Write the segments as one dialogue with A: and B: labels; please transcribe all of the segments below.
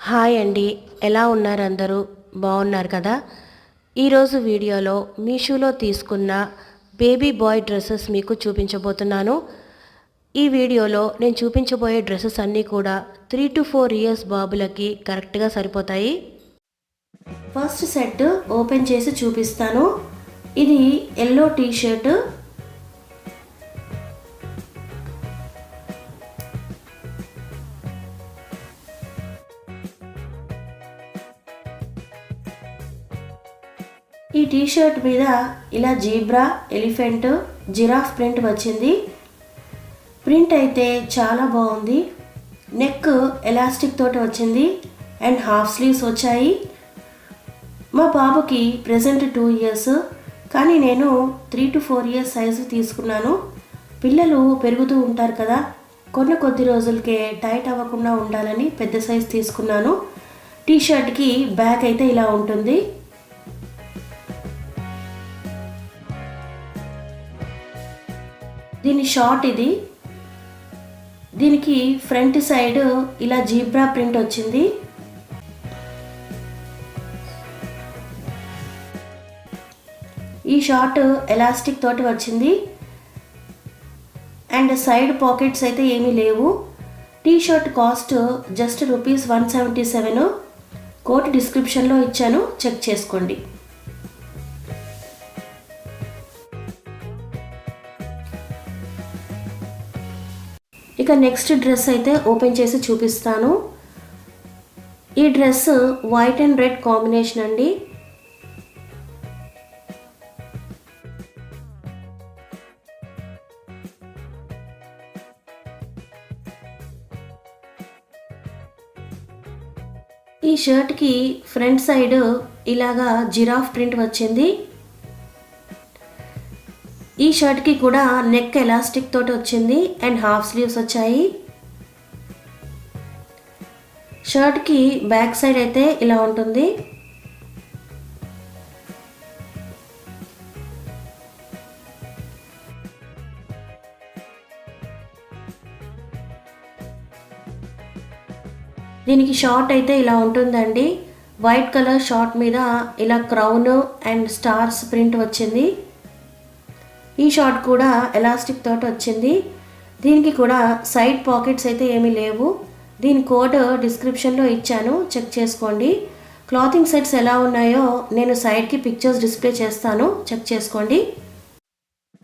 A: Hi అండి, ఎలా ఉన్నారు? అందరూ బాగున్నారు కదా? ఈరోజు వీడియోలో మీషోలో తీసుకున్న బేబీ బాయ్ డ్రెస్సెస్ మీకు చూపించబోతున్నాను. ఈ వీడియోలో నేను చూపించబోయే డ్రెస్సెస్ అన్నీ కూడా 3 to 4 ఇయర్స్ బాబులకి కరెక్ట్గా సరిపోతాయి. ఫస్ట్ సెట్ ఓపెన్ చేసి చూపిస్తాను. ఇది ఎల్లో టీ షర్ట్. ఈ టీ షర్ట్ మీద ఇలా జీబ్రా, ఎలిఫెంట్, జిరాఫ్ ప్రింట్ వచ్చింది. ప్రింట్ అయితే చాలా బాగుంది. నెక్ ఎలాస్టిక్ తోటి వచ్చింది అండ్ హాఫ్ స్లీవ్స్ వచ్చాయి. మా బాబుకి ప్రెజెంట్ 2 ఇయర్స్, కానీ నేను 3 to 4 ఇయర్స్ సైజు తీసుకున్నాను. పిల్లలు పెరుగుతూ ఉంటారు కదా, కొద్ది రోజులకే టైట్ అవ్వకుండా ఉండాలని పెద్ద సైజు తీసుకున్నాను. టీ షర్ట్కి బ్యాక్ అయితే ఇలా ఉంటుంది. దీని షార్ట్ ఇది. దీనికి ఫ్రంట్ సైడ్ ఇలా జీబ్రా ప్రింట్ వచ్చింది. ఈ షార్ట్ ఎలాస్టిక్ తోటి వచ్చింది అండ్ సైడ్ పాకెట్స్ అయితే ఏమీ లేవు. T shirt cost just ₹177. Code డిస్క్రిప్షన్లో ఇచ్చాను, చెక్ చేసుకోండి. ఇక నెక్స్ట్ డ్రెస్ అయితే ఓపెన్ చేసి చూపిస్తాను. ఈ dress white and red combination అండి. ఈ షర్ట్కి ఫ్రంట్ సైడ్ ఇలాగా జిరాఫ్ ప్రింట్ వచ్చింది. ఈ షర్ట్కి కూడా నెక్ ఎలాస్టిక్ తోటి వచ్చింది అండ్ హాఫ్ స్లీవ్స్ వచ్చాయి. షర్ట్కి బ్యాక్ సైడ్ అయితే ఇలా ఉంటుంది. దీనికి షార్ట్ అయితే ఇలా ఉంటుందండి. వైట్ కలర్ షార్ట్ మీద ఇలా క్రౌన్ అండ్ స్టార్స్ ప్రింట్ వచ్చింది. ఈ షార్ట్ కూడా ఎలాస్టిక్ తోటి వచ్చింది. దీనికి కూడా సైడ్ పాకెట్స్ అయితే ఏమీ లేవు. దీని కోడ్ డిస్క్రిప్షన్లో ఇచ్చాను, చెక్ చేసుకోండి. క్లాతింగ్ సెట్స్ ఎలా ఉన్నాయో నేను సైడ్కి పిక్చర్స్ డిస్ప్లే చేస్తాను, చెక్ చేసుకోండి.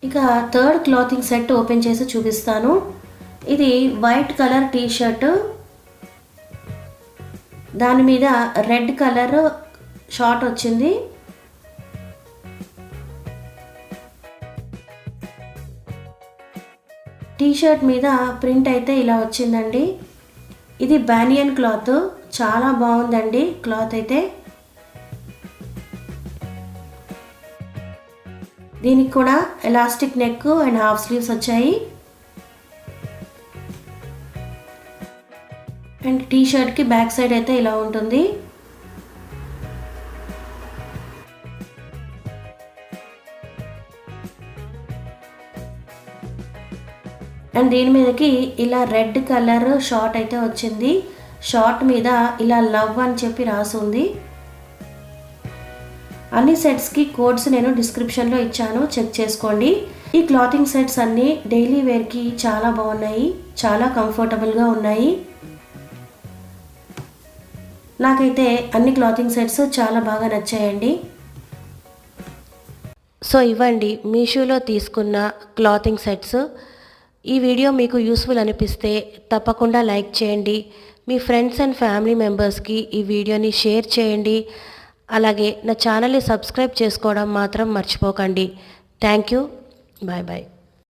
A: ఇక థర్డ్ క్లాతింగ్ సెట్ ఓపెన్ చేసి చూపిస్తాను. ఇది వైట్ కలర్ టీ షర్ట్, దాని మీద రెడ్ కలర్ షార్ట్ వచ్చింది. టీ షర్ట్ మీద ప్రింట్ అయితే ఇలా వచ్చిందండి. ఇది బానియన్ క్లాత్, చాలా బాగుందండి క్లాత్ అయితే. దీనికి కూడా elastic neck and half sleeves వచ్చాయి. అండ్ టీ షర్ట్కి బ్యాక్ సైడ్ అయితే ఇలా ఉంటుంది. అండ్ దీని మీదకి ఇలా రెడ్ కలర్ షార్ట్ అయితే వచ్చింది. షార్ట్ మీద ఇలా లవ్ అని చెప్పి రాసి ఉంది. అన్ని సెట్స్కి కోడ్స్ నేను డిస్క్రిప్షన్లో ఇచ్చాను, చెక్ చేసుకోండి. ఈ క్లాతింగ్ సెట్స్ అన్నీ డైలీ వేర్కి చాలా బాగున్నాయి, చాలా కంఫర్టబుల్గా ఉన్నాయి. నాకైతే అన్ని క్లాతింగ్ సెట్స్ చాలా బాగా నచ్చాయండి. సో ఇవ్వండి మీషోలో తీసుకున్న క్లాతింగ్ సెట్స్. ఈ వీడియో మీకు యూస్ఫుల్ అనిపిస్తే తప్పకుండా లైక్ చేయండి. మీ ఫ్రెండ్స్ అండ్ ఫ్యామిలీ మెంబర్స్కి ఈ వీడియోని షేర్ చేయండి. అలాగే నా ఛానల్ని సబ్స్క్రైబ్ చేసుకోవడం మాత్రం మర్చిపోకండి. Thank you. Bye bye.